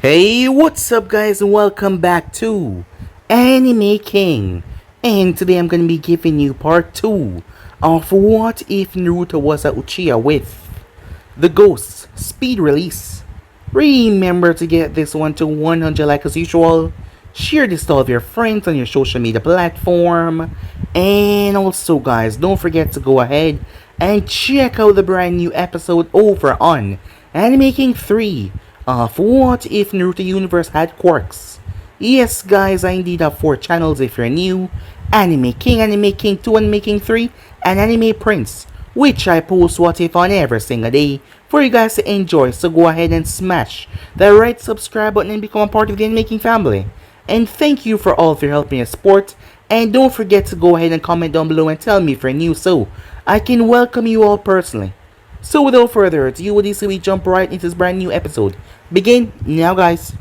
Hey, what's up guys, and welcome back to Anime King. And today I'm going to be giving you part 2 of What If Naruto Was a Uchiha with the Ghosts Speed Release. Remember to get this one to 100 likes as usual. Share this to all of your friends on your social media platform. And also guys, don't forget to go ahead and check out the brand new episode over on Anime King 3 of What If Naruto Universe Had Quirks. Yes guys, I indeed have 4 channels if you're new: Anime King, Anime King 2, Anime King 3, and Anime Prince, which I post What If on every single day for you guys to enjoy. So go ahead and smash that right subscribe button and become a part of the Anime King family. And thank you for all of your help and support. And don't forget to go ahead and comment down below and tell me if you're new so I can welcome you all personally. So without further ado, with this we jump right into this brand new episode. Begin now guys.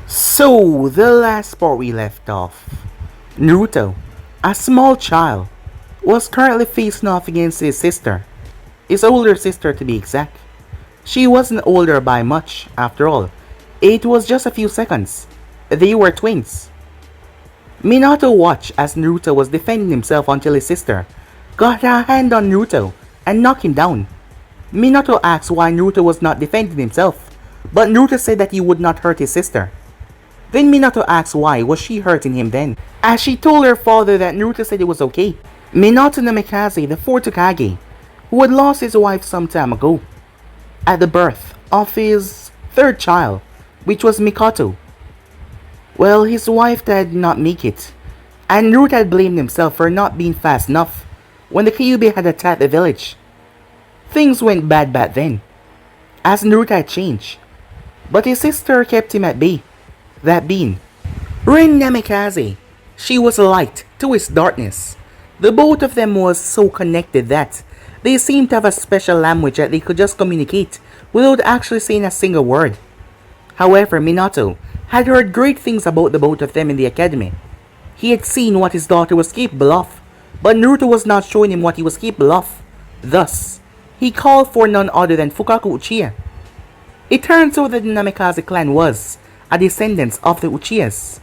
So, the last part we left off, Naruto, a small child, was currently facing off against his sister. His older sister to be exact. She wasn't older by much, after all. It was just a few seconds. They were twins. Minato watched as Naruto was defending himself until his sister got her hand on Naruto and knocked him down. Minato asked why Naruto was not defending himself, but Naruto said that he would not hurt his sister. Then Minato asked why was she hurting him then, as she told her father that Naruto said it was okay. Minato Namikaze, the 4th Hokage, who had lost his wife some time ago, at the birth of his 3rd child, which was Mikato. Well, his wife did not make it, and Naruto had blamed himself for not being fast enough when the Kyuubi had attacked the village. Things went bad back then, as Naruto had changed, but his sister kept him at bay. That being Rin Namikaze. She was light to his darkness. The both of them was so connected that they seemed to have a special language that they could just communicate without actually saying a single word. However, Minato had heard great things about the both of them in the academy. He had seen what his daughter was capable of, but Naruto was not showing him what he was capable of. Thus, he called for none other than Fukaku Uchiha. It turns out that the Namikaze clan was a descendants of the Uchihas.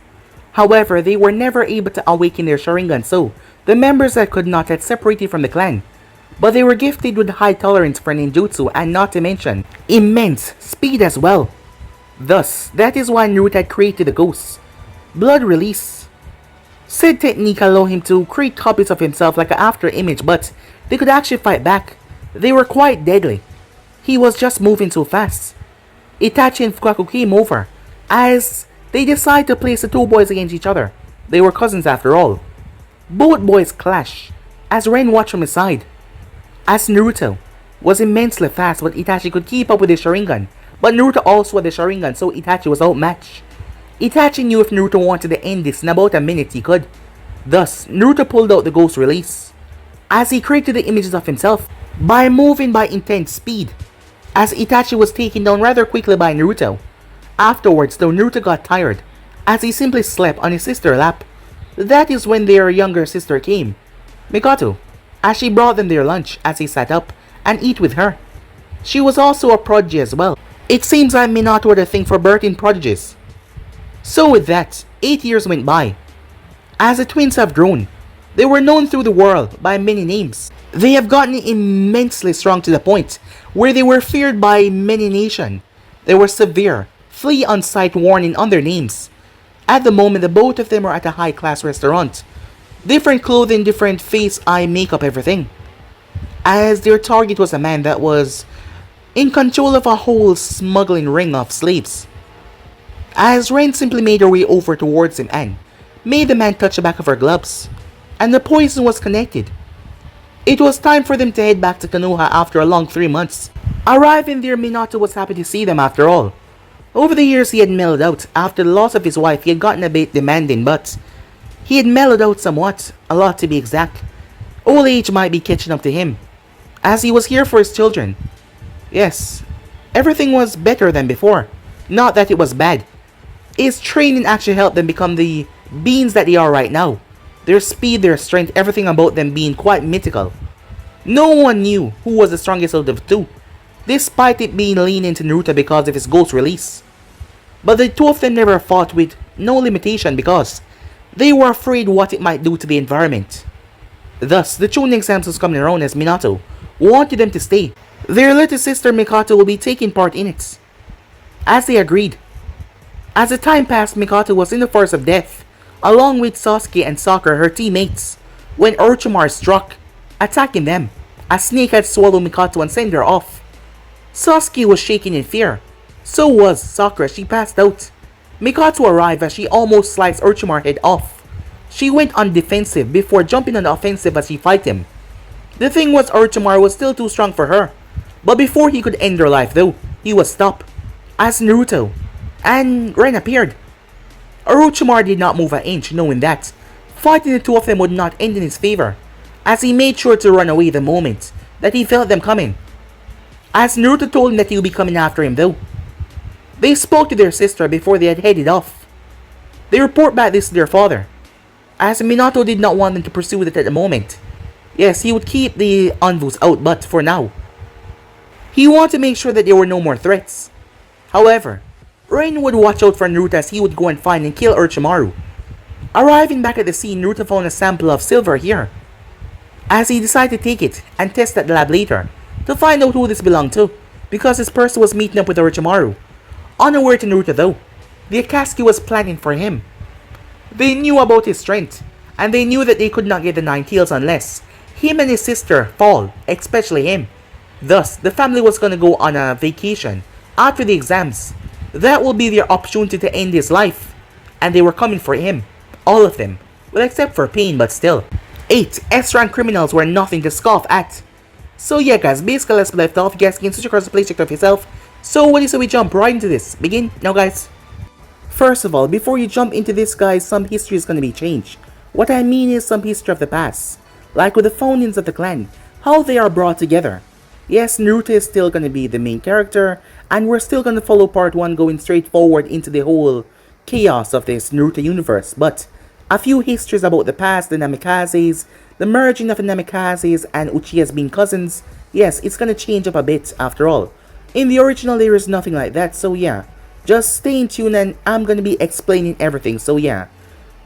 However, they were never able to awaken their Sharingan, so the members that could not had separated from the clan. But they were gifted with high tolerance for ninjutsu and not to mention immense speed as well. Thus, that is why Naruto had created the Ghosts Blood Release. Said technique allowed him to create copies of himself like an after image, but they could actually fight back. They were quite deadly. He was just moving so fast. Itachi and Fukaku came over, as they decided to place the two boys against each other. They were cousins after all. Both boys clash, as Ren watched from his side. As Naruto was immensely fast, but Itachi could keep up with his Sharingan. But Naruto also had the Sharingan, so Itachi was outmatched. Itachi knew if Naruto wanted to end this in about a minute he could. Thus, Naruto pulled out the Ghost Release, as he created the images of himself by moving by intense speed, as Itachi was taken down rather quickly by Naruto. Afterwards, though, Naruto got tired, as he simply slept on his sister's lap. That is when their younger sister came, Mikato, as she brought them their lunch as he sat up and eat with her. She was also a prodigy as well. It seems like Minato had a thing for birthing prodigies. So with that, 8 years went by. As the twins have grown, they were known through the world by many names. They have gotten immensely strong to the point where they were feared by many nations. They were severe flee on sight warning on their names. At the moment, the both of them are at a high-class restaurant. Different clothing, different face, eye, makeup, everything. As their target was a man that was in control of a whole smuggling ring of slaves. As Ren simply made her way over towards him and made the man touch the back of her gloves. and the poison was connected. It was time for them to head back to Konoha after a long 3 months. Arriving there, Minato was happy to see them after all. Over the years he had mellowed out. After the loss of his wife, he had gotten a bit demanding, but he had mellowed out somewhat, a lot to be exact. Old age might be catching up to him, as he was here for his children. Yes, everything was better than before. Not that it was bad. His training actually helped them become the beings that they are right now. Their speed, their strength, everything about them being quite mythical. No one knew who was the strongest out of the two, despite it being leaning to Naruto because of his ghost release. But the two of them never fought with no limitation because they were afraid what it might do to the environment. Thus, the Chunin exams was coming around as Minato wanted them to stay. Their little sister Mikato will be taking part in it, as they agreed. As the time passed, Mikato was in the forest of death, along with Sasuke and Sakura, her teammates, when Orochimaru struck, attacking them. A snake had swallowed Mikato and sent her off. Sasuke was shaking in fear. So was Sakura. She passed out. Mikato arrived as she almost sliced Orochimaru's head off. She went on defensive before jumping on the offensive as she fight him. The thing was, Orochimaru was still too strong for her. But before he could end her life though, he was stopped, as Naruto and Ren appeared. Orochimaru did not move an inch, knowing that fighting the two of them would not end in his favor, as he made sure to run away the moment that he felt them coming. As Naruto told him that he would be coming after him though. They spoke to their sister before they had headed off. They report back this to their father, as Minato did not want them to pursue it at the moment. Yes, he would keep the Anvus out, but for now, he wanted to make sure that there were no more threats. However, Ren would watch out for Naruto as he would go and find and kill Orochimaru. Arriving back at the scene, Naruto found a sample of silver here, as he decided to take it and test at the lab later to find out who this belonged to, because this person was meeting up with Orochimaru. Unaware to Naruto though, the Akatsuki was planning for him. They knew about his strength, and they knew that they could not get the 9 kills unless him and his sister fall, especially him. Thus, the family was gonna go on a vacation after the exams. That will be their opportunity to end his life, and they were coming for him. All of them. Well, except for Pain, but still. 8 S-rank criminals were nothing to scoff at. So yeah guys, basically let's left off. You guys can switch across the play, check it out yourself. So what do you say we jump right into this? Begin now guys. First of all, before you jump into this guys, some history is going to be changed. What I mean is some history of the past. Like with the foundings of the clan, how they are brought together. Yes, Naruto is still going to be the main character, and we're still going to follow part 1 going straight forward into the whole chaos of this Naruto universe. But a few histories about the past, the Namikazes, the merging of the Namikazes and Uchihas being cousins. Yes, it's going to change up a bit after all. In the original there is nothing like that, so yeah. Just stay in tune and I'm going to be explaining everything, so yeah.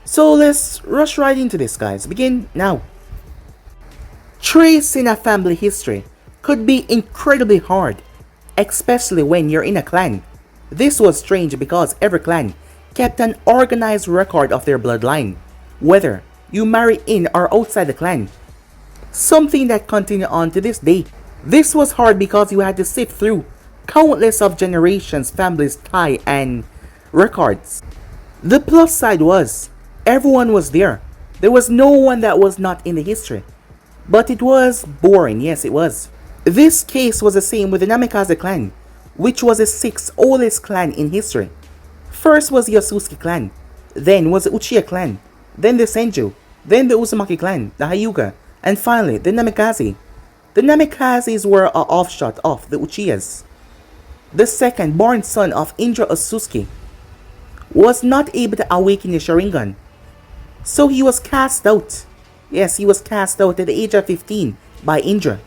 So let's rush right into this guys. Begin now. Tracing a family history could be incredibly hard, especially when you're in a clan. This was strange because every clan kept an organized record of their bloodline, whether you marry in or outside the clan. Something that continued on to this day. This was hard because you had to sift through countless of generations, families, tie, and records. The plus side was, everyone was there. There was no one that was not in the history. But it was boring, yes it was. This case was the same with the Namikaze clan, which was the 6th oldest clan in history. First was the Otsutsuki clan, then was the Uchiha clan, then the Senju, then the Uzumaki clan, the Hyuga, and finally the Namikaze. The Namikazes were an offshoot of the Uchihas. The second born son of Indra Otsutsuki was not able to awaken his Sharingan, so he was cast out. Yes, he was cast out at the age of 15 by Indra.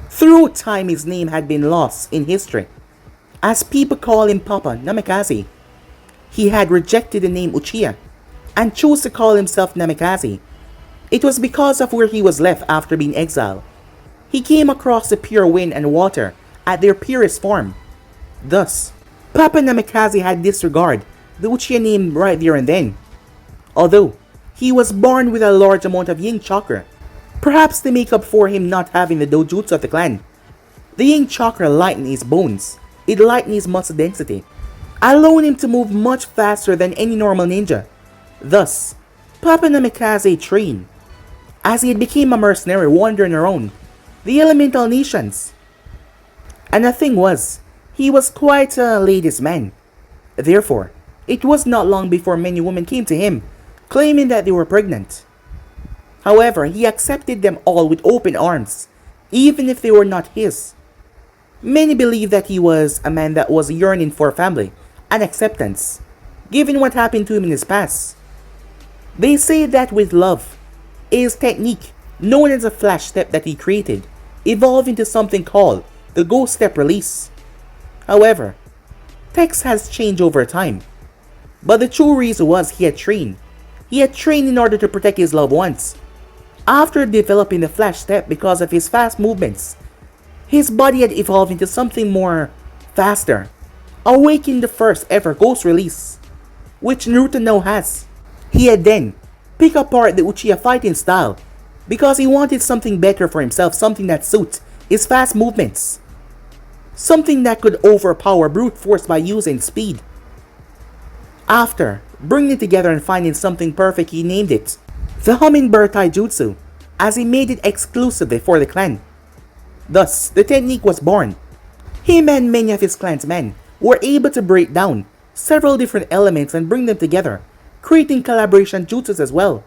Through time his name had been lost in history, as people call him Papa Namikaze. He had rejected the name Uchiha and chose to call himself Namikaze. It was because of where he was left after being exiled. He came across the pure wind and water at their purest form. Thus, Papa Namikaze had disregarded the Uchiha name right there and then. Although, he was born with a large amount of Yin Chakra, perhaps to make up for him not having the dojutsu of the clan. The Yin Chakra lightened his bones, it lightened his muscle density, allowing him to move much faster than any normal ninja. Thus, Papa Namikaze trained, as he became a mercenary wandering around the elemental nations. And the thing was, he was quite a ladies' man. Therefore, it was not long before many women came to him, claiming that they were pregnant. However, he accepted them all with open arms, even if they were not his. Many believe that he was a man that was yearning for family and acceptance, given what happened to him in his past. They say that with love, his technique, known as a flash step that he created, evolved into something called the ghost step release. However, text has changed over time, but the true reason was he had trained. He had trained in order to protect his loved ones. After developing the flash step because of his fast movements, his body had evolved into something more faster, awakening the first ever ghost release, which Naruto now has. He had then picked apart the Uchiha fighting style because he wanted something better for himself, something that suits his fast movements, something that could overpower brute force by using speed. After bringing it together and finding something perfect, he named it the Hummingbird Taijutsu, as he made it exclusively for the clan. Thus, the technique was born. Him and many of his clan's men were able to break down several different elements and bring them together, creating collaboration jutsus as well.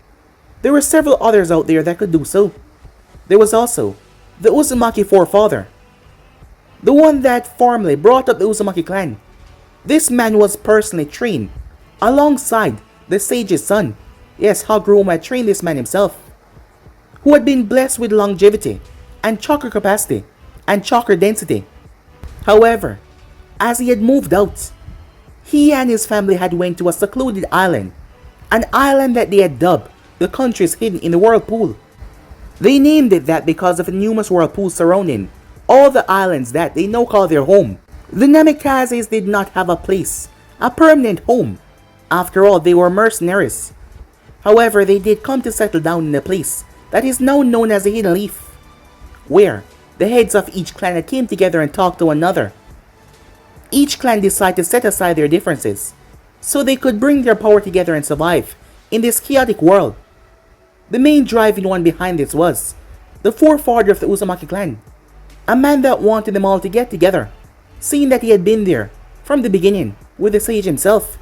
There were several others out there that could do so. There was also the Uzumaki forefather, the one that formally brought up the Uzumaki clan. This man was personally trained alongside the sage's son. Yes, Haguruma had trained this man himself, who had been blessed with longevity and chakra capacity and chakra density. However, as he had moved out, he and his family had went to a secluded island, an island that they had dubbed the countries hidden in the whirlpool. They named it that because of the numerous whirlpools surrounding all the islands that they now call their home. The Namikazes did not have a place, a permanent home. After all, they were mercenaries. However, they did come to settle down in a place that is now known as the Hidden Leaf, where the heads of each clan came together and talked to one another. Each clan decided to set aside their differences, so they could bring their power together and survive in this chaotic world. The main driving one behind this was the forefather of the Uzumaki clan, a man that wanted them all to get together, seeing that he had been there from the beginning with the sage himself.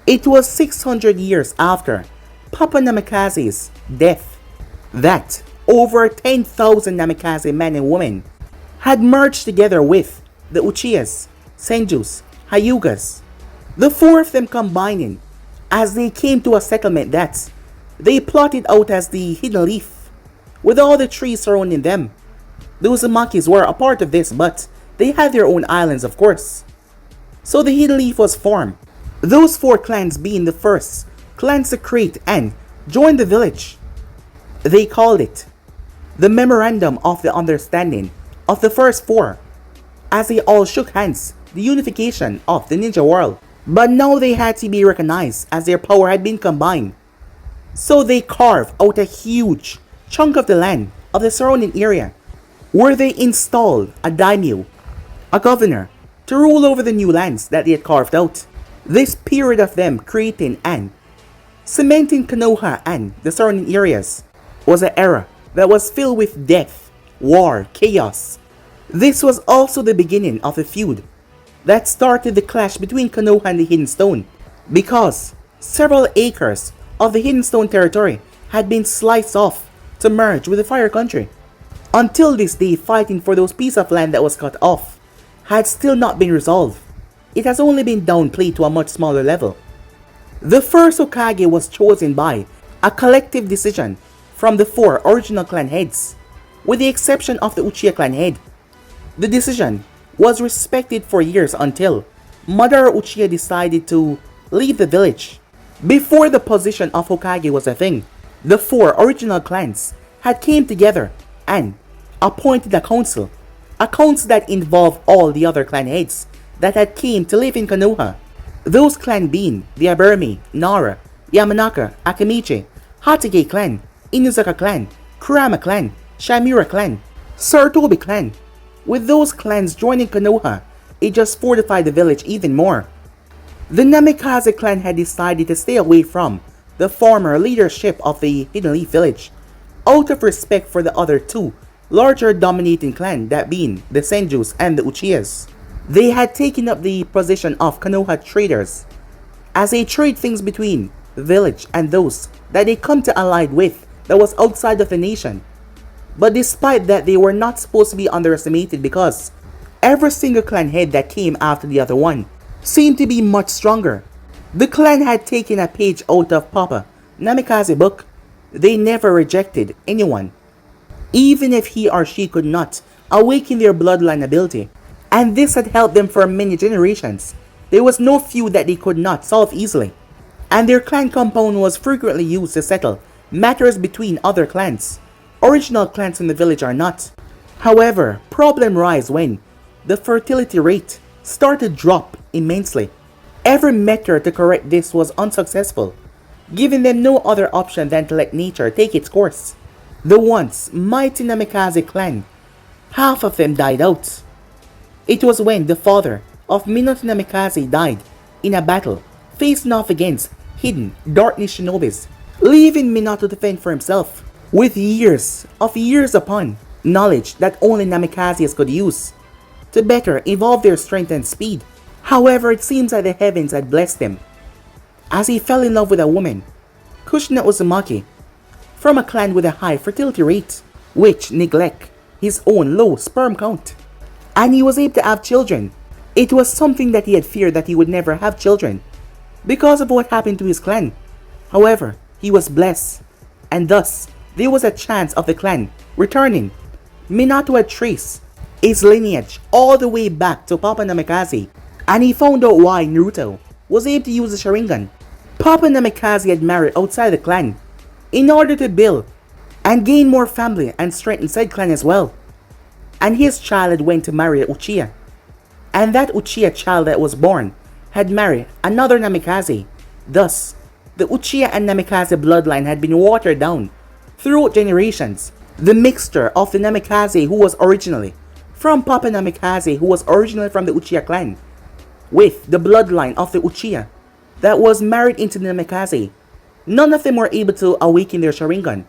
It was 600 years after Papa Namikaze's death that over 10,000 Namikaze men and women had merged together with the Uchihas, Senjus, Hyugas, the four of them combining as they came to a settlement that they plotted out as the Hidden Leaf, with all the trees surrounding them. The Uzumakis were a part of this, but they had their own islands, of course. So the Hidden Leaf was formed, those four clans being the first clans to create and join the village. They called it the Memorandum of the Understanding of the first four, as they all shook hands the unification of the ninja world. But now they had to be recognized as their power had been combined. So they carved out a huge chunk of the land of the surrounding area, where they installed a daimyo, a governor, to rule over the new lands that they had carved out. This period of them creating and cementing Konoha and the surrounding areas was an era that was filled with death, war, chaos. This was also the beginning of a feud that started the clash between Konoha and the Hidden Stone, because several acres of the Hidden Stone territory had been sliced off to merge with the Fire Country. Until this day, fighting for those pieces of land that was cut off had still not been resolved. It has only been downplayed to a much smaller level. The first Hokage was chosen by a collective decision from the four original clan heads, with the exception of the Uchiha clan head. The decision was respected for years until Madara Uchiha decided to leave the village. Before the position of Hokage was a thing, the four original clans had came together and appointed a council that involved all the other clan heads that had came to live in Konoha. Those clan being the Aburame, Nara, Yamanaka, Akamichi, Hatake clan, Inuzaka clan, Kurama clan, Shamura clan, Sarutobi clan. With those clans joining Konoha, it just fortified the village even more. The Namikaze clan had decided to stay away from the former leadership of the Hidden Leaf Village, out of respect for the other two larger dominating clan, that being the Senjus and the Uchihas. They had taken up the position of Konoha traders, as they trade things between the village and those that they come to allied with that was outside of the nation. But despite that, they were not supposed to be underestimated, because every single clan head that came after the other one seemed to be much stronger. The clan had taken a page out of Papa Namikaze's book. They never rejected anyone, even if he or she could not awaken their bloodline ability, and this had helped them for many generations. There was no feud that they could not solve easily, and their clan compound was frequently used to settle matters between other clans. Original clans in the village are not. However, problems rise when the fertility rate started to drop immensely. Every method to correct this was unsuccessful, giving them no other option than to let nature take its course. The once mighty Namikaze clan, half of them died out. It was when the father of Minato Namikaze died in a battle facing off against hidden darkness shinobis, leaving Minato to fend for himself, with years upon knowledge that only Namikazes could use to better evolve their strength and speed. However, it seems that the heavens had blessed him, as he fell in love with a woman, Kushina Uzumaki, from a clan with a high fertility rate, which neglect his own low sperm count, and he was able to have children. It was something that he had feared, that he would never have children because of what happened to his clan. However, he was blessed, and thus there was a chance of the clan returning. Minato had traced his lineage all the way back to Papa Namikaze, and he found out why Naruto was able to use the Sharingan. Papa Namikaze had married outside the clan in order to build and gain more family and strengthen said clan as well. And his child had went to marry a Uchiha, and that Uchiha child that was born had married another Namikaze. Thus, the Uchiha and Namikaze bloodline had been watered down throughout generations. The mixture of the Namikaze who was originally from Papa Namikaze, who was originally from the Uchiha clan, with the bloodline of the Uchiha that was married into the Namikaze. None of them were able to awaken their Sharingan,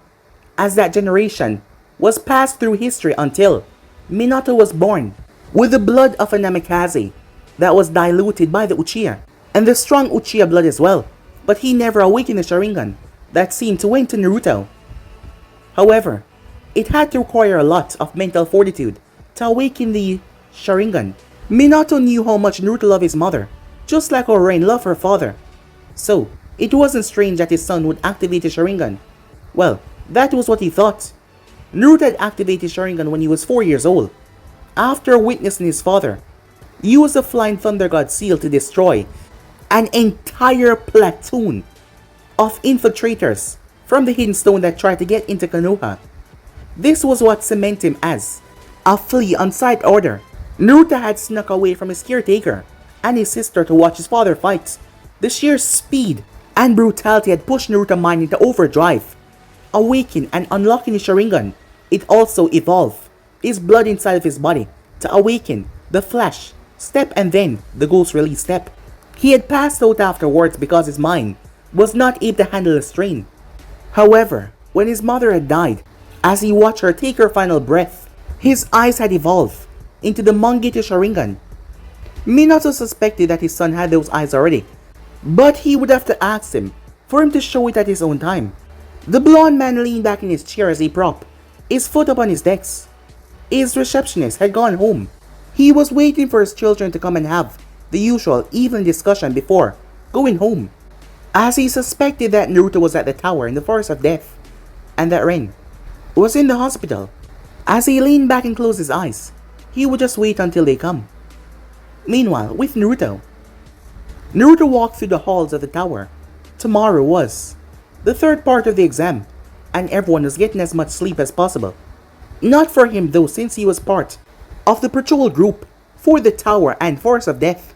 as that generation was passed through history until Minato was born with the blood of a Namikaze that was diluted by the Uchiha, and the strong Uchiha blood as well, but he never awakened the Sharingan that seemed to went to Naruto. However, it had to require a lot of mental fortitude to awaken the Sharingan. Minato knew how much Naruto loved his mother, just like how Rin loved her father. So, it wasn't strange that his son would activate the Sharingan. Well, that was what he thought. Naruto had activated Sharingan when he was 4 years old, after witnessing his father use the Flying Thunder God seal to destroy an entire platoon of infiltrators from the Hidden Stone that tried to get into Konoha. This was what cemented him as a flea on sight order. Naruto had snuck away from his caretaker and his sister to watch his father fight. The sheer speed and brutality had pushed Naruto's mind into overdrive. Awaken and unlocking his Sharingan, it also evolved his blood inside of his body to awaken the Flash step and then the Ghost Release step. He had passed out afterwards because his mind was not able to handle the strain. However, when his mother had died, as he watched her take her final breath, his eyes had evolved into the Mangekyo Sharingan. Minato suspected that his son had those eyes already, but he would have to ask him for him to show it at his own time. The blonde man leaned back in his chair as he propped his foot up on his desk. His receptionist had gone home. He was waiting for his children to come and have the usual evening discussion before going home, as he suspected that Naruto was at the tower in the Forest of Death, and that Rin was in the hospital. As he leaned back and closed his eyes, he would just wait until they come. Meanwhile, with Naruto walked through the halls of the tower. Tomorrow was the third part of the exam, and everyone was getting as much sleep as possible. Not for him though, since he was part of the patrol group for the tower and Forest of Death.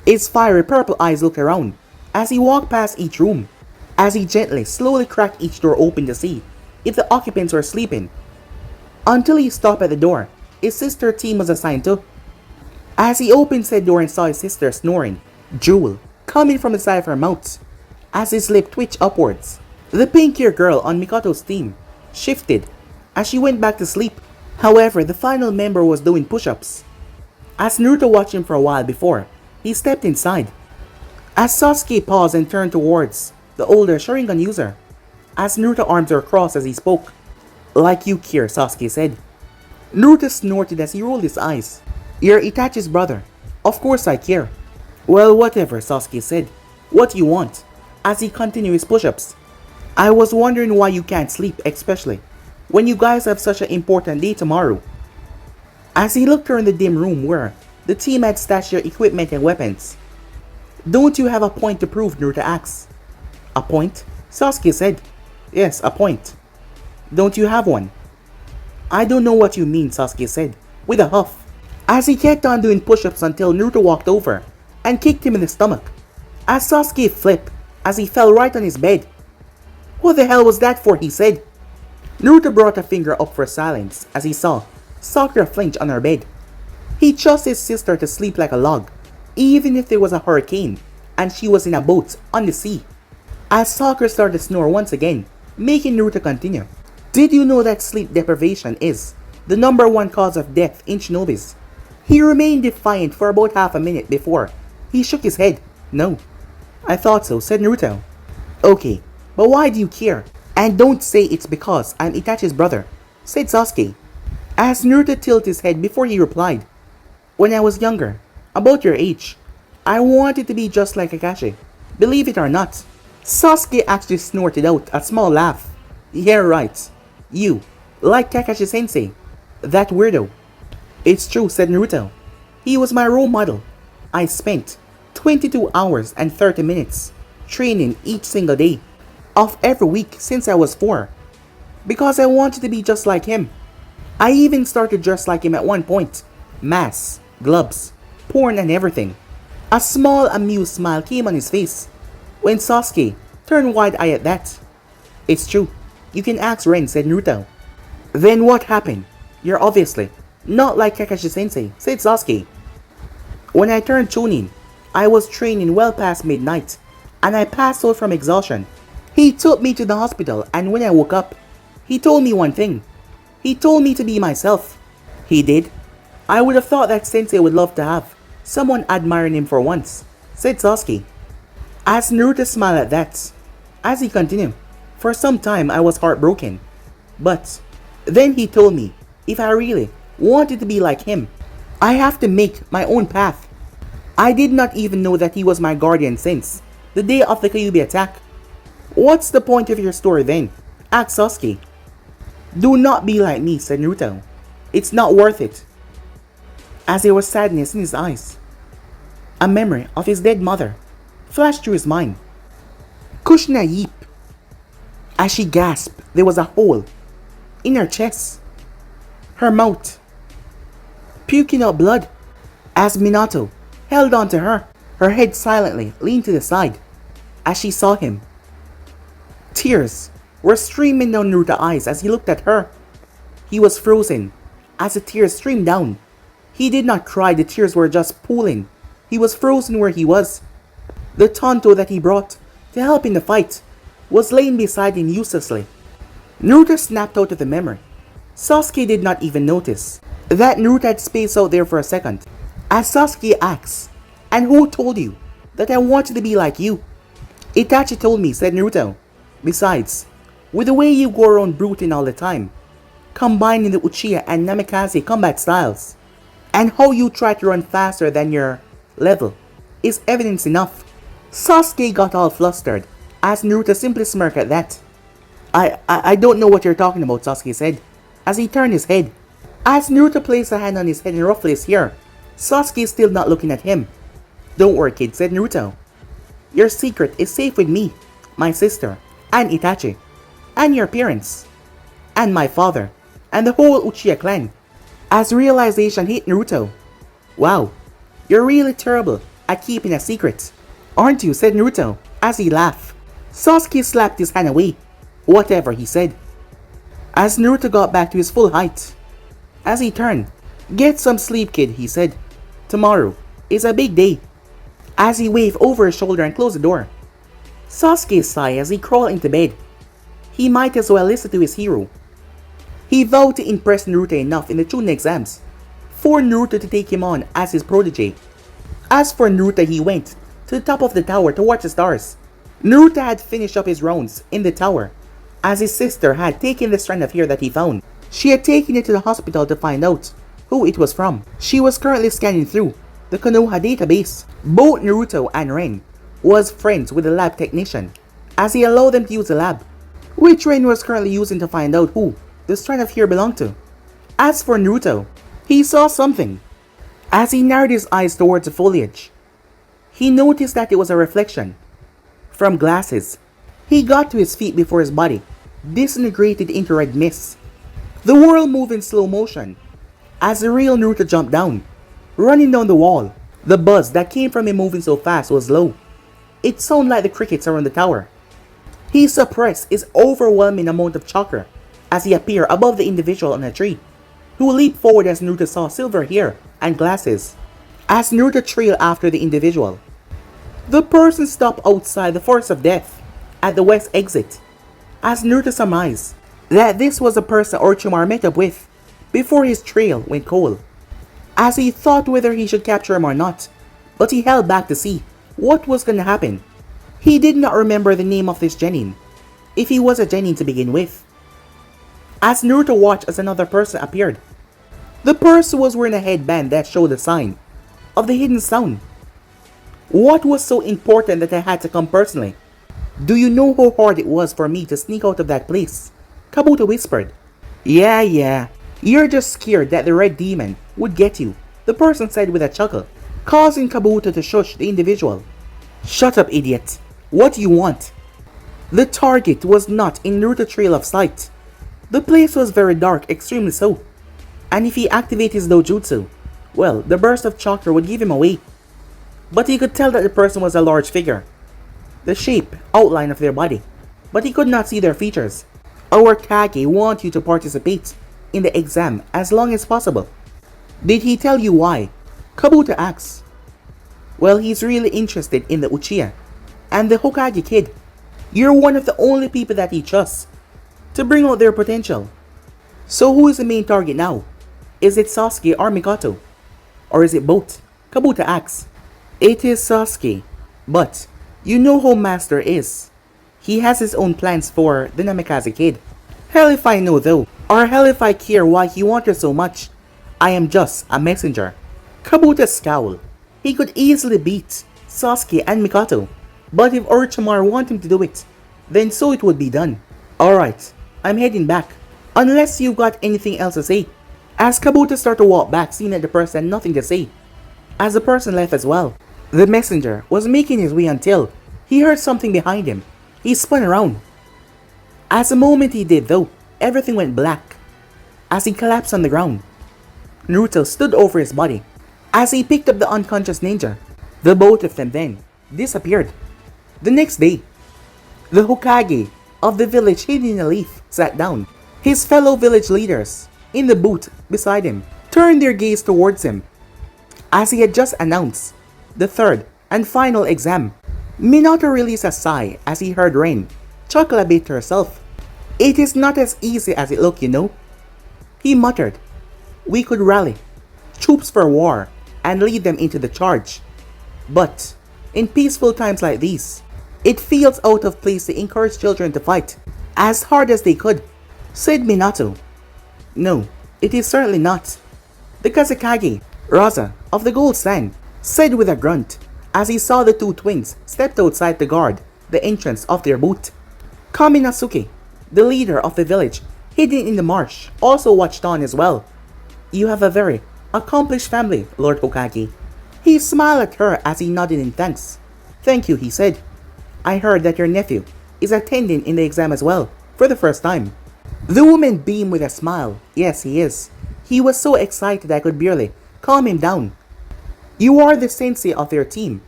His fiery purple eyes looked around as he walked past each room, as he gently, slowly cracked each door open to see if the occupants were sleeping, until he stopped at the door his sister team was assigned to. As he opened said door and saw his sister snoring, drool coming from the side of her mouth, as his lip twitched upwards. The pink-haired girl on Mikato's team shifted as she went back to sleep. However, the final member was doing push-ups. As Naruto watched him for a while before, he stepped inside. As Sasuke paused and turned towards the older Sharingan user, as Naruto's arms were crossed as he spoke. "Like you care," Sasuke said. Naruto snorted as he rolled his eyes. "You're Itachi's brother. Of course I care." "Well, whatever," Sasuke said. "What do you want?" As he continued his push-ups. "I was wondering why you can't sleep, especially when you guys have such an important day tomorrow." As he looked around the dim room where the team had stashed their equipment and weapons. "Don't you have a point to prove?" Naruto asked. "A point?" Sasuke said. "Yes, a point." "Don't you have one?" "I don't know what you mean," Sasuke said, with a huff, as he kept on doing push-ups until Naruto walked over and kicked him in the stomach. As Sasuke flipped, as he fell right on his bed. "What the hell was that for?" he said. Naruto brought a finger up for silence as he saw Sakura flinch on her bed. He trusted his sister to sleep like a log, even if there was a hurricane and she was in a boat on the sea. As Sakura started to snore once again, making Naruto continue. "Did you know that sleep deprivation is the #1 cause of death in shinobis?" He remained defiant for about half a minute before he shook his head. "No." "I thought so," said Naruto. "Okay, but why do you care? And don't say it's because I'm Itachi's brother," said Sasuke. As Naruto tilted his head before he replied. "When I was younger, about your age, I wanted to be just like Kakashi. Believe it or not." Sasuke actually snorted out a small laugh. "Yeah, right. You, like Kakashi sensei. That weirdo." "It's true," said Naruto. "He was my role model. I spent 22 hours and 30 minutes training each single day of every week since I was 4. Because I wanted to be just like him. I even started dressed like him at one point. Mask, gloves, porn and everything." A small amused smile came on his face when Sasuke turned wide-eyed at that. "It's true. You can ask Ren," said Naruto. "Then what happened? You're obviously not like Kakashi sensei," said Sasuke. "When I turned Chunin, I was training well past midnight and I passed out from exhaustion. He took me to the hospital and when I woke up, he told me one thing. He told me to be myself." "He did? I would have thought that sensei would love to have someone admiring him for once," said Sasuke. As Naruto smiled at that, as he continued, "For some time I was heartbroken. But then he told me if I really wanted to be like him, I have to make my own path. I did not even know that he was my guardian since the day of the Kyuubi attack." "What's the point of your story then?" asked Sasuke. "Do not be like me," said Naruto. "It's not worth it." As there was sadness in his eyes, a memory of his dead mother flashed through his mind. Kushina Yeep. As she gasped, there was a hole in her chest, her mouth puking out blood. As Minato held on to her, her head silently leaned to the side as she saw him. Tears were streaming down Naruto's eyes as he looked at her. He was frozen as the tears streamed down. He did not cry, the tears were just pooling. He was frozen where he was. The Tonto that he brought to help in the fight was laying beside him uselessly. Naruto snapped out of the memory. Sasuke did not even notice that Naruto had spaced out there for a second. As Sasuke asked, "And who told you that I wanted to be like you?" "Itachi told me," said Naruto. "Besides, with the way you go around brooding all the time, combining the Uchiha and Namikaze combat styles, and how you try to run faster than your level, is evidence enough." Sasuke got all flustered as Naruto simply smirked at that. I don't know what you're talking about," Sasuke said, as he turned his head. As Naruto placed a hand on his head and ruffled his hair, Sasuke still not looking at him. "Don't worry, kid," said Naruto. "Your secret is safe with me, my sister, and Itachi, and your parents, and my father, and the whole Uchiha clan." As realization hit Naruto. "Wow, you're really terrible at keeping a secret, aren't you?" said Naruto, as he laughed. Sasuke slapped his hand away. "Whatever," he said, as Naruto got back to his full height. As he turned, "Get some sleep, kid," he said. "Tomorrow is a big day." As he waved over his shoulder and closed the door. Sasuke sighed as he crawled into bed. He might as well listen to his hero. He vowed to impress Naruto enough in the Chunin exams for Naruto to take him on as his protege. As for Naruto, he went to the top of the tower to watch the stars. Naruto had finished up his rounds in the tower, as his sister had taken the strand of hair that he found. She had taken it to the hospital to find out who it was from. She was currently scanning through the Konoha database. Both Naruto and Ren was friends with the lab technician, as he allowed them to use the lab, which Ren was currently using to find out who the strand of hair belonged to. As for Naruto, he saw something. As he narrowed his eyes towards the foliage, he noticed that it was a reflection from glasses. He got to his feet before his body disintegrated into red mist. The world moved in slow motion as the real Naruto jumped down, running down the wall. The buzz that came from him moving so fast was low. It sounded like the crickets around the tower. He suppressed his overwhelming amount of chakra as he appeared above the individual on a tree, who leaped forward as Naruto saw silver hair and glasses. As Naruto trailed after the individual, the person stopped outside the Forest of Death at the west exit, as Naruto surmised that this was the person Orochimaru met up with before his trail went cold. As he thought whether he should capture him or not, but he held back to see what was going to happen. He did not remember the name of this genin, if he was a genin to begin with. As Naruto watched as another person appeared, the person was wearing a headband that showed the sign of the hidden sound. What was so important that I had to come personally? Do you know how hard it was for me to sneak out of that place? Kabuto whispered. Yeah, you're just scared that the red demon would get you, the person said with a chuckle, causing Kabuto to shush the individual. Shut up, idiot. What do you want? The target was not in Naruto's trail of sight. The place was very dark, extremely so. And if he activated his dojutsu, well, the burst of chakra would give him away. But he could tell that the person was a large figure, the shape, outline of their body, but he could not see their features. Our Kage wants you to participate in the exam as long as possible. Did he tell you why? Kabuto asks. Well, he's really interested in the Uchiha and the Hokage kid. You're one of the only people that he trusts to bring out their potential. So who is the main target now? Is it Sasuke or Mikato? Or is it both? Kabuto asks. It is Sasuke, but you know how Master is. He has his own plans for the Namikaze kid. Hell if I know though, or hell if I care why he wanted so much. I am just a messenger. Kabuto scowled. He could easily beat Sasuke and Mikato, but if Orochimaru wanted him to do it, then so it would be done. Alright, I'm heading back, unless you've got anything else to say. As Kabuto started to walk back, seeing that the person had nothing to say, as the person left as well. The messenger was making his way until he heard something behind him. He spun around. As the moment he did though, everything went black. As he collapsed on the ground, Naruto stood over his body. As he picked up the unconscious ninja, the both of them then disappeared. The next day, the Hokage of the village hidden in a leaf sat down. His fellow village leaders in the booth beside him turned their gaze towards him, as he had just announced the third and final exam. Minato released a sigh as he heard Ren chuckle a bit to herself. It is not as easy as it looked, you know, he muttered. We could rally troops for war and lead them into the charge, but in peaceful times like these, it feels out of place to encourage children to fight as hard as they could, said Minato. No, it is certainly not. The Kazekage, Raza of the Gold Sand, said with a grunt as he saw the two twins stepped outside to guard the entrance of their booth. Kaminasuke, the leader of the village hidden in the marsh, also watched on as well. You have a very accomplished family, Lord Hokage. He smiled at her as he nodded in thanks. Thank you, he said. I heard that your nephew is attending in the exam as well, for the first time. The woman beamed with a smile. Yes, he is. He was so excited I could barely calm him down. You are the sensei of their team.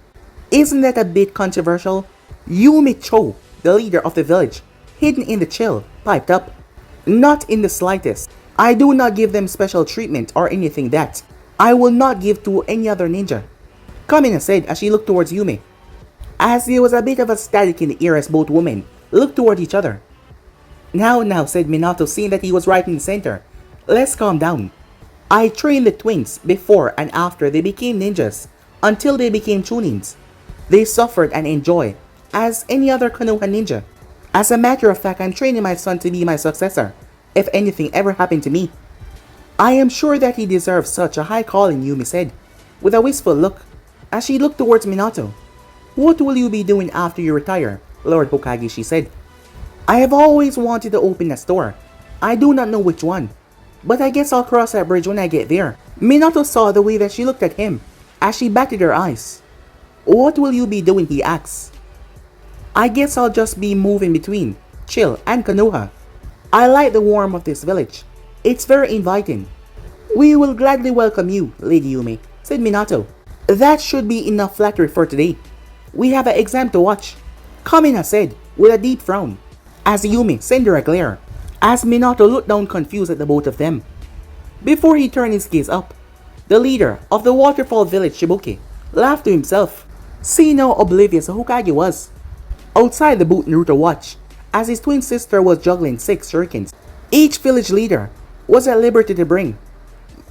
Isn't that a bit controversial? Yumi Cho, the leader of the village, hidden in the chill, piped up. Not in the slightest. I do not give them special treatment or anything that I will not give to any other ninja, Kamina said as she looked towards Yumi. as there was a bit of a static in the air as both women looked toward each other. Now, said Minato, seeing that he was right in the center. Let's calm down. I trained the twins before and after they became ninjas, until they became chunins. They suffered and enjoyed, as any other Konoha ninja. As a matter of fact, I'm training my son to be my successor, if anything ever happened to me. I am sure that he deserves such a high calling, Yumi said, with a wistful look, as she looked towards Minato. What will you be doing after you retire, Lord Hokage, she said. I have always wanted to open a store. I do not know which one, but I guess I'll cross that bridge when I get there. Minato saw the way that she looked at him, as she batted her eyes. What will you be doing, he asked. I guess I'll just be moving between Chill and Konoha. I like the warmth of this village. It's very inviting. We will gladly welcome you, Lady Yumi, said Minato. That should be enough flattery for today. We have an exam to watch, Kamina said, with a deep frown, as Yumi sent her a glare, as Minato looked down confused at the both of them. Before he turned his gaze up, the leader of the waterfall village, Shibuki, laughed to himself, seeing how oblivious Hokage was. Outside the booth, Naruto watched as his twin sister was juggling 6 shurikens. Each village leader was at liberty to bring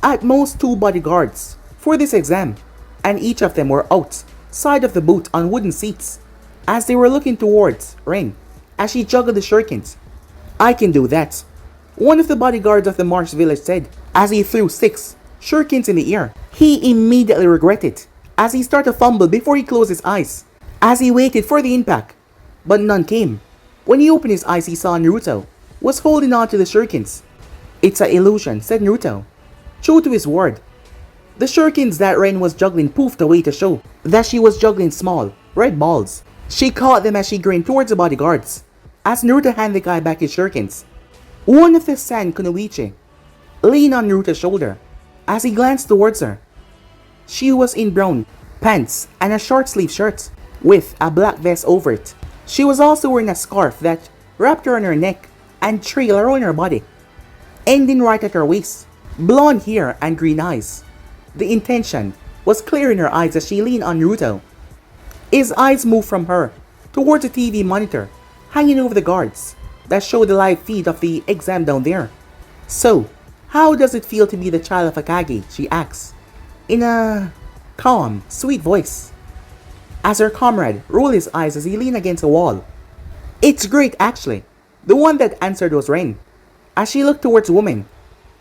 at most 2 bodyguards for this exam, and each of them were outside of the booth on wooden seats as they were looking towards Rin as she juggled the shurikens. I can do that, one of the bodyguards of the Marsh village said as he threw 6 shurikens in the air. He immediately regretted as he started to fumble before he closed his eyes as he waited for the impact, but none came. When he opened his eyes, he saw Naruto was holding on to the shurikens. It's an illusion, said Naruto, true to his word. The shurikens that Ren was juggling poofed away to show that she was juggling small, red balls. She caught them as she grinned towards the bodyguards as Naruto handed the guy back his shurikens. One of the San Kunoichi leaned on Naruto's shoulder as he glanced towards her. She was in brown pants and a short sleeve shirt with a black vest over it. She was also wearing a scarf that wrapped around her neck and trailed around her body, ending right at her waist. Blonde hair and green eyes. The intention was clear in her eyes as she leaned on Naruto. His eyes moved from her towards the TV monitor hanging over the guards that showed the live feed of the exam down there. So, how does it feel to be the child of Hokage? She asked, in a calm, sweet voice, as her comrade rolled his eyes as he leaned against a wall. It's great, actually. The one that answered was Ren, as she looked towards the woman.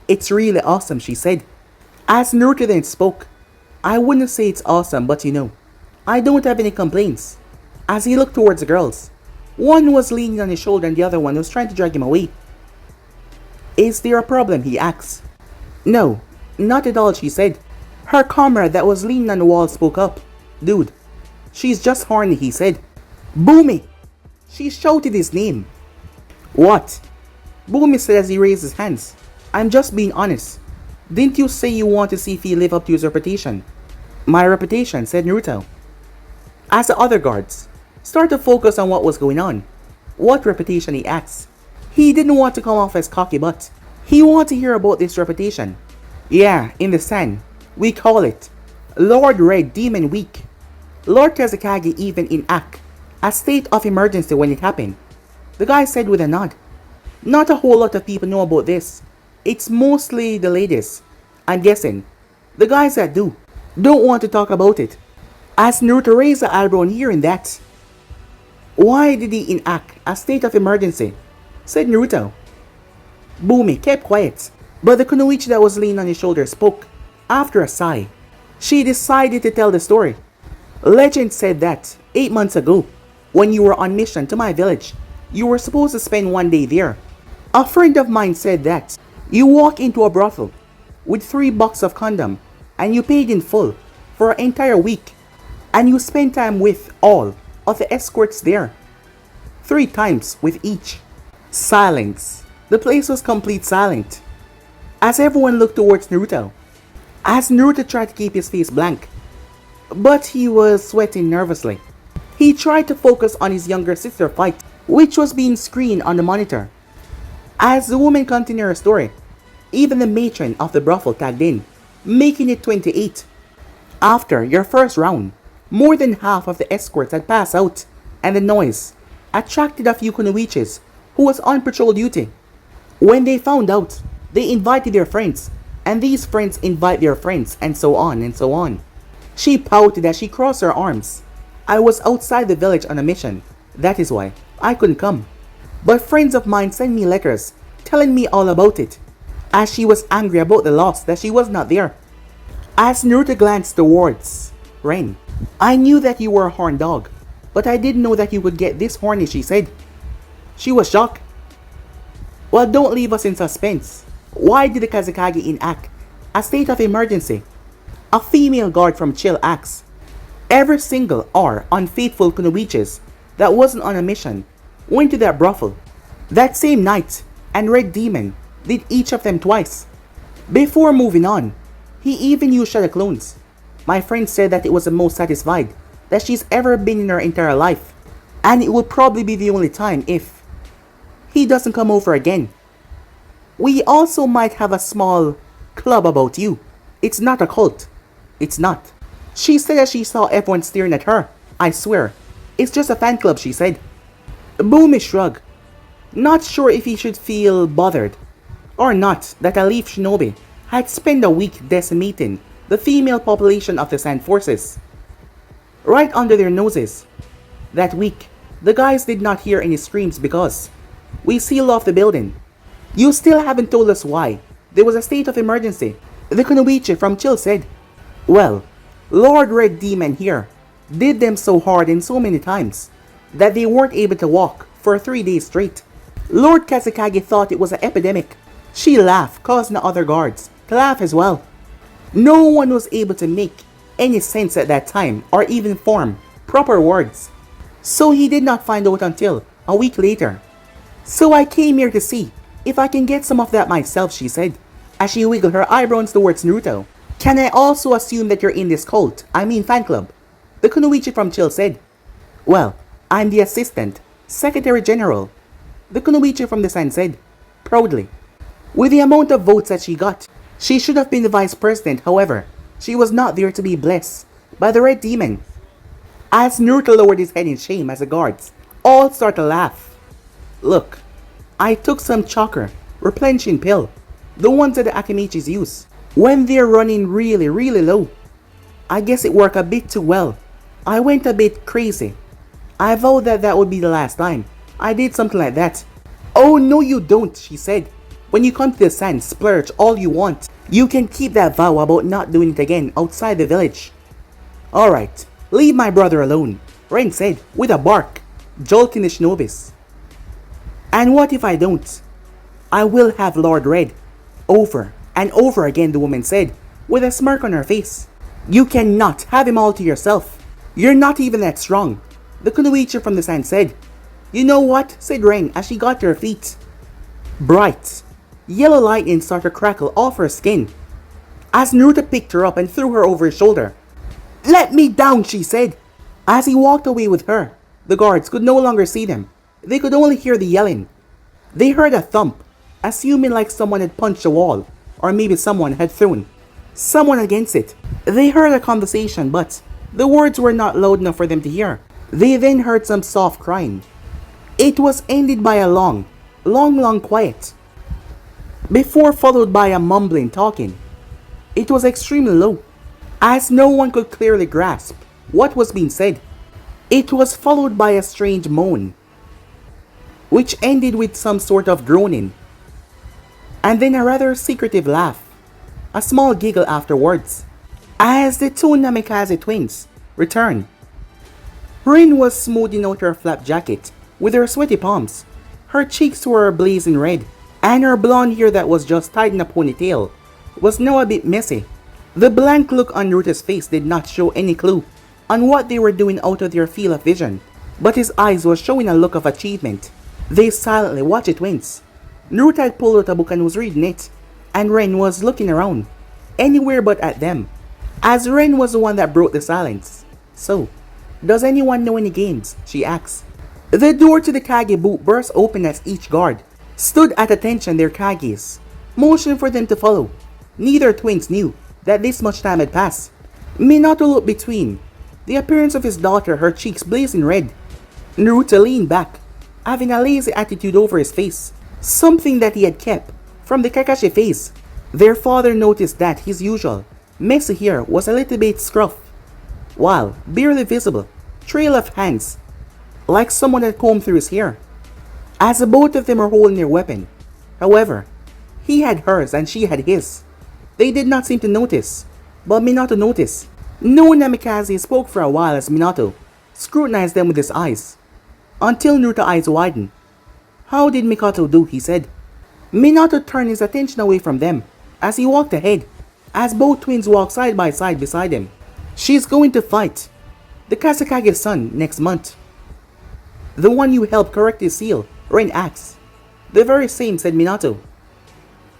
It's really awesome, she said. As Naruto then spoke, I wouldn't say it's awesome, but you know, I don't have any complaints. As he looked towards the girls, one was leaning on his shoulder and the other one was trying to drag him away. Is there a problem? He asked. No, not at all, she said. Her comrade that was leaning on the wall spoke up. Dude, she's just horny, he said. Boomy! She shouted his name. What? Boomy said as he raised his hands. I'm just being honest. Didn't you say you want to see if he live up to his reputation? My reputation, said Naruto. As the other guards started to focus on what was going on. What reputation, he asked. He didn't want to come off as cocky, but he wanted to hear about this reputation. Yeah, in the San, we call it Lord Red Demon Week. Lord Kazekage even enact a state of emergency when it happened. The guy said with a nod. Not a whole lot of people know about this. It's mostly the ladies. I'm guessing the guys that don't want to talk about it. As Naruto raised the eyebrow on hearing that. Why did he enact a state of emergency? Said Naruto. Boomy kept quiet, but the kunoichi that was leaning on his shoulder spoke. After a sigh, she decided to tell the story. Legend said that 8 months ago, when you were on mission to my village, you were supposed to spend 1 day there. A friend of mine said that you walk into a brothel with 3 boxes of condom and you paid in full for an entire week, and you spent time with all of the escorts there, 3 times with each. Silence. The place was complete silent as everyone looked towards Naruto. As Naruto tried to keep his face blank, but he was sweating nervously. He tried to focus on his younger sister fight, which was being screened on the monitor. As the woman continued her story, even the matron of the brothel tagged in, making it 28. After your first round, More than half of the escorts had passed out, and the noise attracted a few kunoichis who was on patrol duty. When they found out, they invited their friends, and these friends invite their friends, and so on and so on. She pouted as she crossed her arms. I was outside the village on a mission. That is why I couldn't come. But friends of mine sent me letters telling me all about it, as she was angry about the loss that she was not there. As Naruto glanced towards Ren, I knew that you were a horned dog, but I didn't know that you would get this horny, she said. She was shocked. Well, don't leave us in suspense. Why did the Kazekage enact a state of emergency? A female guard from Chill asks. Every single or unfaithful kunoichis that wasn't on a mission went to that brothel that same night, and Red Demon did each of them twice. Before moving on, he even used shadow clones. My friend said that it was the most satisfied that she's ever been in her entire life, and it will probably be the only time if he doesn't come over again. We also might have a small club about you. It's not a cult. It's not. She said as she saw everyone staring at her. I swear, it's just a fan club, she said. Boomy shrugged, not sure if he should feel bothered or not that a Leaf Shinobi had spent a week decimating the female population of the Sand Forces right under their noses. That week, the guys did not hear any screams because we sealed off the building. You still haven't told us why there was a state of emergency, the kunoichi from Chill said. Well, Lord Red Demon here did them so hard and so many times that they weren't able to walk for 3 days straight. Lord Kazekage thought it was an epidemic. She laughed, causing the other guards to laugh as well. No one was able to make any sense at that time or even form proper words. So he did not find out until a week later. So I came here to see if I can get some of that myself, she said, as she wiggled her eyebrows towards Naruto. Can I also assume that you're in this cult, I mean fan club? The kunoichi from Chill said. Well, I'm the assistant secretary general, the kunoichi from the Sand said, proudly. With the amount of votes that she got, she should have been the vice president. However, she was not there to be blessed by the Red Demon. As Naruto lowered his head in shame as the guards all started to laugh. Look, I took some chakra replenishing pill, the ones that the Akimichis use when they're running really low. I guess it worked a bit too well. I went a bit crazy. I vowed that that would be the last time I did something like that. Oh no you don't, she said. When you come to the sand, splurge all you want. You can keep that vow about not doing it again outside the village. Alright, leave my brother alone, Ren said with a bark, jolting the shinobis. And what if I don't? I will have Lord Red over and over again, the woman said with a smirk on her face. You cannot have him all to yourself. You're not even that strong, the kunoichi from the Sand said. You know what, said Ren as she got to her feet. Bright yellow lightning started to crackle off her skin as Naruto picked her up and threw her over his shoulder. Let me down, she said. As he walked away with her, the guards could no longer see them. They could only hear the yelling. They heard a thump, assuming like someone had punched a wall, or maybe someone had thrown someone against it. They heard a conversation, but the words were not loud enough for them to hear. They then heard some soft crying. It was ended by a long quiet, before followed by a mumbling talking. It was extremely low, as no one could clearly grasp what was being said. It was followed by a strange moan, which ended with some sort of groaning, and then a rather secretive laugh, a small giggle afterwards, as the two Namikaze twins returned. Rin was smoothing out her flap jacket with her sweaty palms. Her cheeks were blazing red, and her blonde hair that was just tied in a ponytail was now a bit messy. The blank look on Naruto's face did not show any clue on what they were doing out of their field of vision, but his eyes were showing a look of achievement. They silently watched the twins. Naruto had pulled out a book and was reading it, and Ren was looking around, anywhere but at them, as Ren was the one that broke the silence. So, does anyone know any games? She asked. The door to the Kage booth burst open as each guard stood at attention their Kages, motioned for them to follow. Neither twins knew that this much time had passed. Minato looked between The appearance of his daughter, her cheeks blazing red. Naruto leaned back, having a lazy attitude over his face, something that he had kept from the Kakashi phase. Their father noticed that his usual messy hair was a little bit scruff, while barely visible trail of hands, like someone had combed through his hair. As both of them were holding their weapon, however, he had hers and she had his. They did not seem to notice, but Minato noticed. No Namikaze spoke for a while as Minato scrutinized them with his eyes, until Naruto's eyes widened. "How did Mikato do?" he said. Minato turned his attention away from them as he walked ahead, as both twins walked side by side beside him. "She's going to fight the Kasakage's son next month. The one you helped correct his seal," Ren asked. "The very same," said Minato.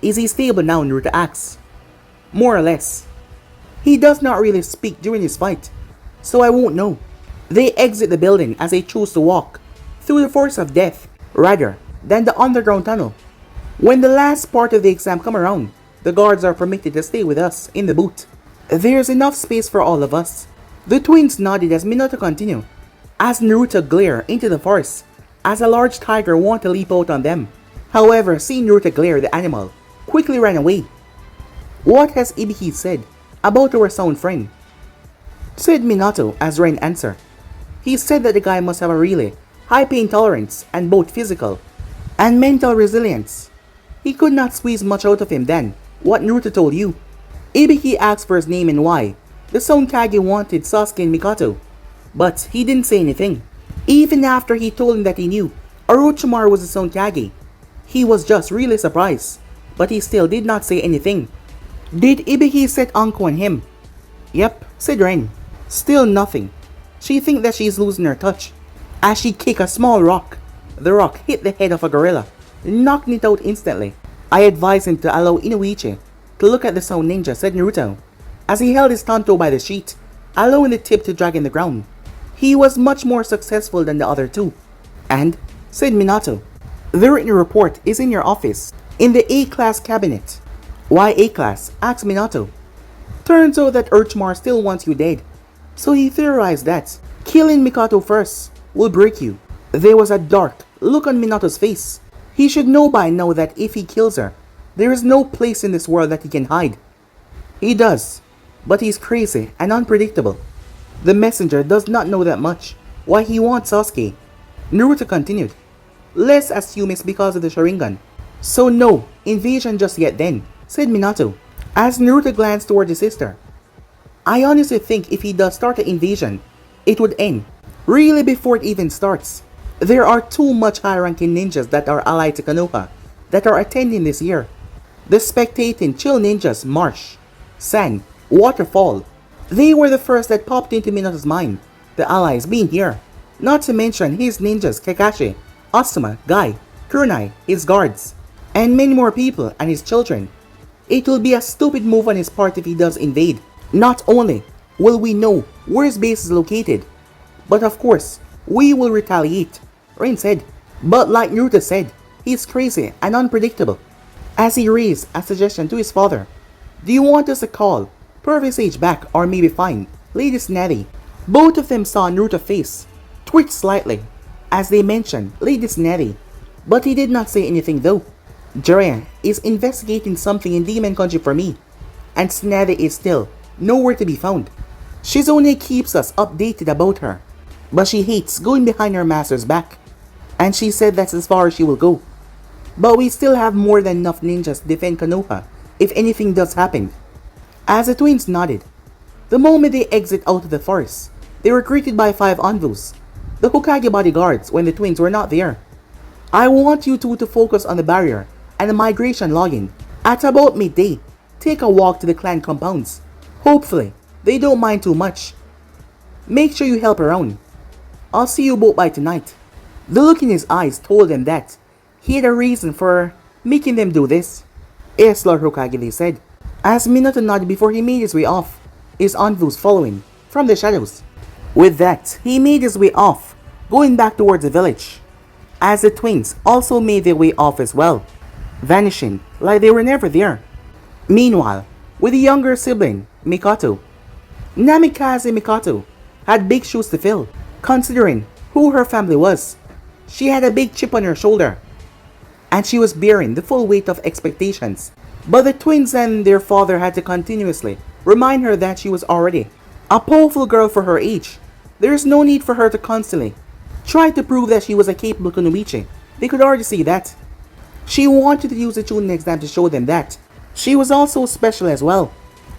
"Is he stable now?" Naruto asked. "More or less. He does not really speak during his fight, so I won't know." They exit the building as they choose to walk through the forest of death rather than the underground tunnel. When the last part of the exam come around, the guards are permitted to stay with us in the booth. "There's enough space for all of us." The twins nodded as Minato continued, as Naruto glared into the forest as a large tiger wanted to leap out on them. However, seeing Naruto glare, the animal quickly ran away. "What has Ibiki said about our sound friend?" said Minato as Ren answered. "He said that the guy must have a really high pain tolerance and both physical and mental resilience. He could not squeeze much out of him than what Naruto told you." Ibiki asked for his name and why the Sound Kage wanted Sasuke and Mikato, but he didn't say anything. Even after he told him that he knew Orochimaru was the Sound Kage, he was just really surprised, but he still did not say anything. "Did Ibiki set Anko on him?" "Yep," said Ren. Still nothing. She thinks that she's losing her touch. As she kicked a small rock, the rock hit the head of a gorilla, knocking it out instantly. "I advise him to allow Inuichi to look at the Sound Ninja," said Naruto, as he held his tanto by the sheet, allowing the tip to drag in the ground. "He was much more successful than the other two." "And," said Minato, "the written report is in your office, in the A-class cabinet." "Why A-class?" asked Minato. "Turns out that Orochimaru still wants you dead, so he theorized that killing Mikato first will break you." There was a dark look on Minato's face. He should know by now that if he kills her, there is no place in this world that he can hide. He does, but he's crazy and unpredictable. The messenger does not know that much why he wants Sasuke. Naruto continued. "Let's assume it's because of the Sharingan. So no invasion just yet then," said Minato, as Naruto glanced toward his sister. "I honestly think if he does start an invasion, it would end really before it even starts. There are too much high-ranking ninjas that are allied to Konoha that are attending this year. The spectating chill ninjas Marsh, Sand, Waterfall. They were the first that popped into Minato's mind, the allies being here. Not to mention his ninjas Kakashi, Asuma, Guy, Kunai, his guards, and many more people and his children. It will be a stupid move on his part if he does invade. Not only will we know where his base is located, but of course, we will retaliate," Ren said. "But like Naruto said, he's crazy and unpredictable." As he raised a suggestion to his father, "Do you want us to call Pervy Sage back or maybe find Lady Snatty?" Both of them saw Naruto's face twitch slightly as they mentioned Lady Snatty, but he did not say anything though. "Jiraiya is investigating something in Demon Country for me, and Snatty is still nowhere to be found. She only keeps us updated about her, but she hates going behind her master's back, and she said that's as far as she will go. But we still have more than enough ninjas to defend Konoha if anything does happen." As the twins nodded, the moment they exit out of the forest, they were greeted by 5 Anvus, the Hokage bodyguards when the twins were not there. "I want you two to focus on the barrier and the migration login. At about midday, take a walk to the clan compounds. Hopefully, they don't mind too much. Make sure you help around. I'll see you both by tonight." The look in his eyes told them that he had a reason for making them do this. "Yes, Lord Hokage," they said, as Minato nodded before he made his way off, his Anvus following from the shadows. With that, he made his way off, going back towards the village, as the twins also made their way off as well, vanishing like they were never there. Meanwhile, with the younger sibling, Mikato, Namikaze Mikato had big shoes to fill, considering who her family was. She had a big chip on her shoulder, and she was bearing the full weight of expectations. But the twins and their father had to continuously remind her that she was already a powerful girl for her age. There is no need for her to constantly try to prove that she was a capable kunoichi. They could already see that. She wanted to use the Chunin exam to show them that she was also special as well.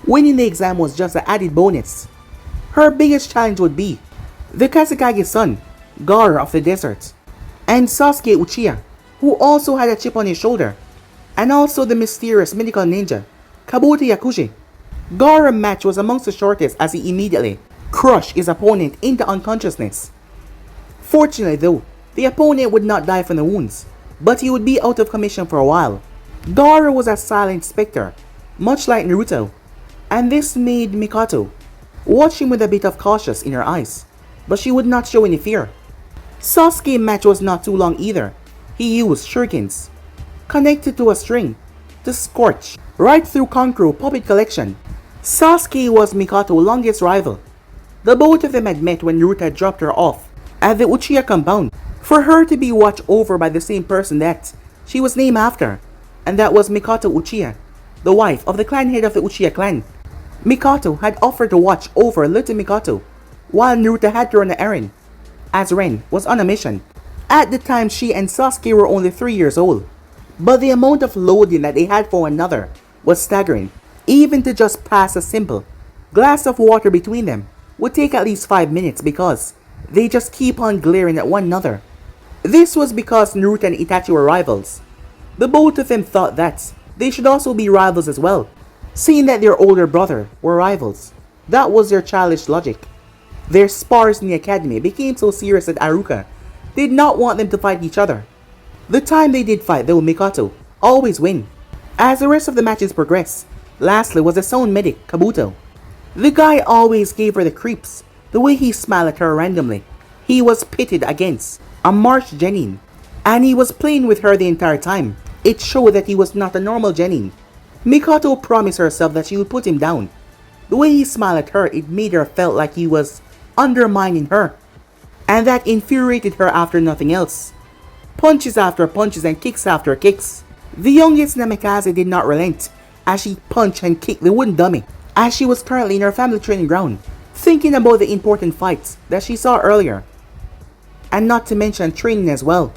Winning the exam was just an added bonus. Her biggest challenge would be the Kazekage's son, Gaara of the desert, and Sasuke Uchiha, who also had a chip on his shoulder, and also the mysterious mythical ninja, Kabuto Yakushi. Gaara's match was amongst the shortest as he immediately crushed his opponent into unconsciousness. Fortunately though, the opponent would not die from the wounds, but he would be out of commission for a while. Gaara was a silent specter, much like Naruto, and this made Mikato watch him with a bit of caution in her eyes, but she would not show any fear. Sasuke's match was not too long either. He used shurikens, connected to a string, to scorch right through Kankuro puppet collection. Sasuke was Mikato's longest rival. The both of them had met when Naruto had dropped her off at the Uchiha compound for her to be watched over by the same person that she was named after, and that was Mikato Uchiha, the wife of the clan head of the Uchiha clan. Mikato had offered to watch over little Mikato while Naruto had to run an errand, as Ren was on a mission. At the time, she and Sasuke were only 3 years old, but the amount of loathing that they had for one another was staggering. Even to just pass a simple glass of water between them would take at least 5 minutes because they just keep on glaring at one another. This was because Naruto and Itachi were rivals. The both of them thought that they should also be rivals as well, seeing that their older brother were rivals. That was their childish logic. Their spars in the academy became so serious that Aruka did not want them to fight each other. The time they did fight though, Mikato always win. As the rest of the matches progressed, lastly was the sound medic, Kabuto. The guy always gave her the creeps, the way he smiled at her randomly. He was pitted against a March Genin, and he was playing with her the entire time. It showed that he was not a normal Genin. Mikato promised herself that she would put him down. The way he smiled at her, it made her felt like he was undermining her, and that infuriated her after nothing else. Punches after punches and kicks after kicks. The youngest Namikaze did not relent as she punched and kicked the wooden dummy as she was currently in her family training ground, thinking about the important fights that she saw earlier, and not to mention training as well.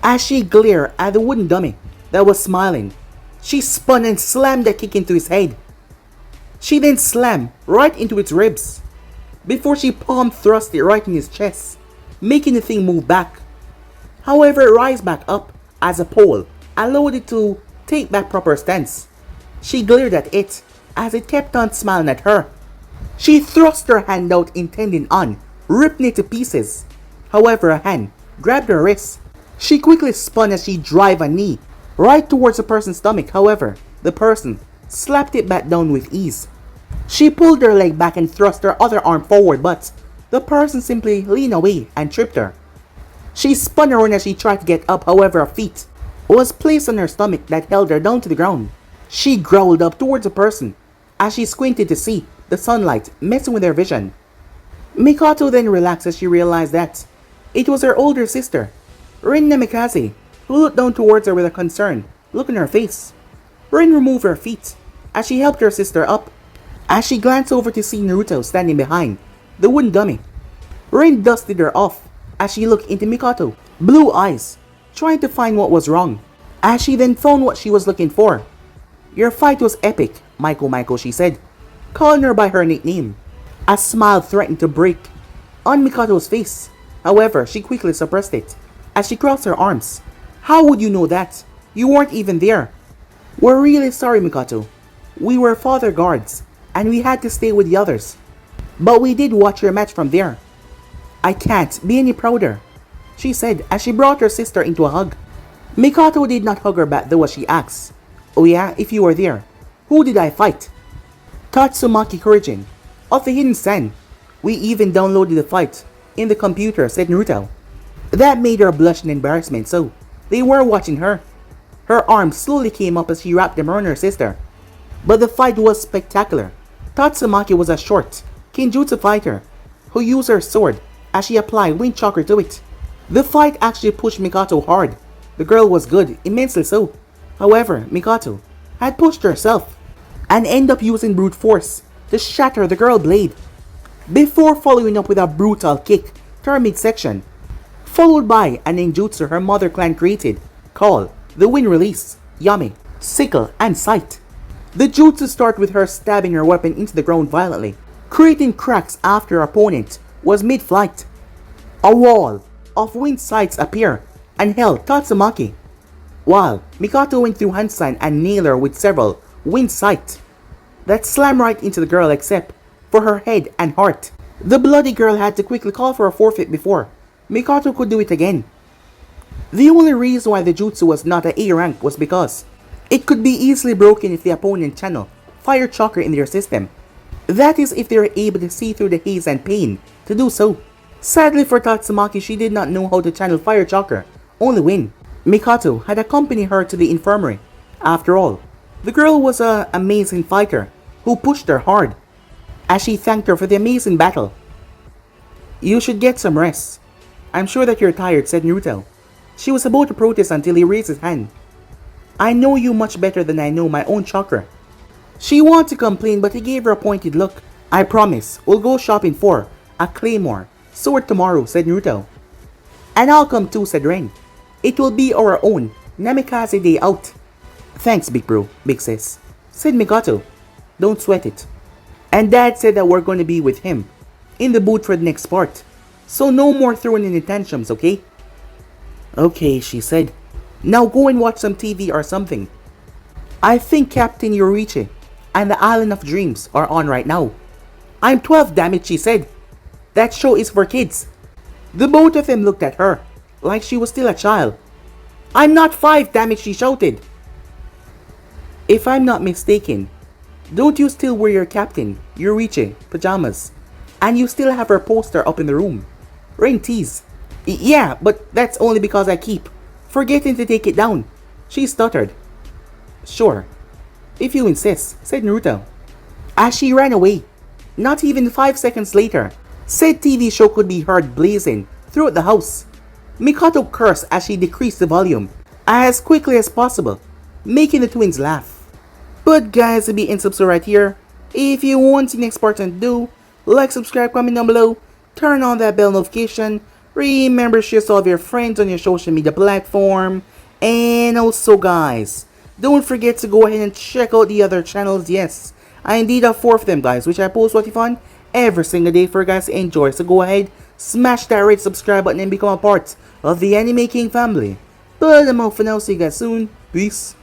As she glared at the wooden dummy that was smiling, she spun and slammed the kick into his head. She then slammed right into its ribs before she palm thrust it right in his chest, making the thing move back. However, it rise back up as a pole allowed it to take back proper stance. She glared at it as it kept on smiling at her. She thrust her hand out intending on ripping it to pieces. However, a hand grabbed her wrist. She quickly spun as she drove a knee right towards the person's stomach. However, the person slapped it back down with ease. She pulled her leg back and thrust her other arm forward, but the person simply leaned away and tripped her. She spun around as she tried to get up. However, her feet was placed on her stomach that held her down to the ground. She growled up towards the person as she squinted to see the sunlight messing with her vision. Mikato then relaxed as she realized that it was her older sister, Rin Namikaze, who looked down towards her with a concerned look in her face. Rin removed her feet as she helped her sister up. As she glanced over to see Naruto standing behind the wooden dummy, Rin dusted her off as she looked into Mikato, blue eyes, trying to find what was wrong. As she then found what she was looking for. "Your fight was epic, Maiko," she said, calling her by her nickname. A smile threatened to break on Mikato's face. However, she quickly suppressed it as she crossed her arms. "How would you know that? You weren't even there." "We're really sorry, Mikato. We were father guards, and we had to stay with the others. But we did watch your match from there. I can't be any prouder," she said as she brought her sister into a hug. Mikato did not hug her back though as she asked, "Oh yeah, if you were there, who did I fight?" "Tatsumaki Kurijin of the Hidden Sand. We even downloaded the fight in the computer," said Naruto. That made her blush in embarrassment, so they were watching her. Her arms slowly came up as she wrapped them around her sister. But the fight was spectacular. Tatsumaki was a short Kinjutsu fighter who used her sword as she applied wind chakra to it. The fight actually pushed Mikato hard. The girl was good, immensely so. However, Mikato had pushed herself and ended up using brute force to shatter the girl blade before following up with a brutal kick to her midsection, followed by an ninjutsu her mother clan created called the Wind Release, Yami, Sickle, and Sight. The jutsu start with her stabbing her weapon into the ground violently, creating cracks after her opponent was mid-flight. A wall of wind sights appear and held Tatsumaki, while Mikato went through handstand and nailed her with several wind sight that slammed right into the girl except for her head and heart. The bloody girl had to quickly call for a forfeit before Mikato could do it again. The only reason why the jutsu was not an A rank was because it could be easily broken if the opponent channeled fire chakra in their system. That is, if they were able to see through the haze and pain to do so. Sadly for Tatsumaki, she did not know how to channel fire chakra, only wind. Mikato had accompanied her to the infirmary. After all, the girl was an amazing fighter who pushed her hard, as she thanked her for the amazing battle. "You should get some rest. I'm sure that you're tired," said Naruto. She was about to protest until he raised his hand. "I know you much better than I know my own chakra." She wanted to complain, but he gave her a pointed look. "I promise, we'll go shopping for a claymore sword tomorrow," said Naruto. "And I'll come too," said Ren. "It will be our own Namikaze day out." "Thanks, big bro, big sis," said Mikato. "Don't sweat it." And Dad said that we're going to be with him in the booth for the next part. So no more throwing in the tantrums, okay? "Okay," she said. "Now go and watch some TV or something. I think Captain Yorichi and the Island of Dreams are on right now." "I'm 12, damn it," she said. "That show is for kids." The both of them looked at her like she was still a child. "I'm not 5, damn it," she shouted. "If I'm not mistaken, don't you still wear your Captain Yorichi pajamas? And you still have her poster up in the room?" Ren teased. "Yeah, but that's only because I keep forgetting to take it down," she stuttered. "Sure, if you insist," said Naruto. As she ran away, not even 5 seconds later, said TV show could be heard blazing throughout the house. Mikato cursed as she decreased the volume as quickly as possible, making the twins laugh. But guys, to be in subs right here. If you want the next part to do, like, subscribe, comment down below, turn on that bell notification, remember share all of your friends on your social media platform, and also guys, don't forget to go ahead and check out the other channels. Yes, I indeed have 4 of them guys, which I post what fun every single day for you guys to enjoy. So go ahead, smash that red subscribe button and become a part of the Anime King family. But I'm out for now, see you guys soon, peace.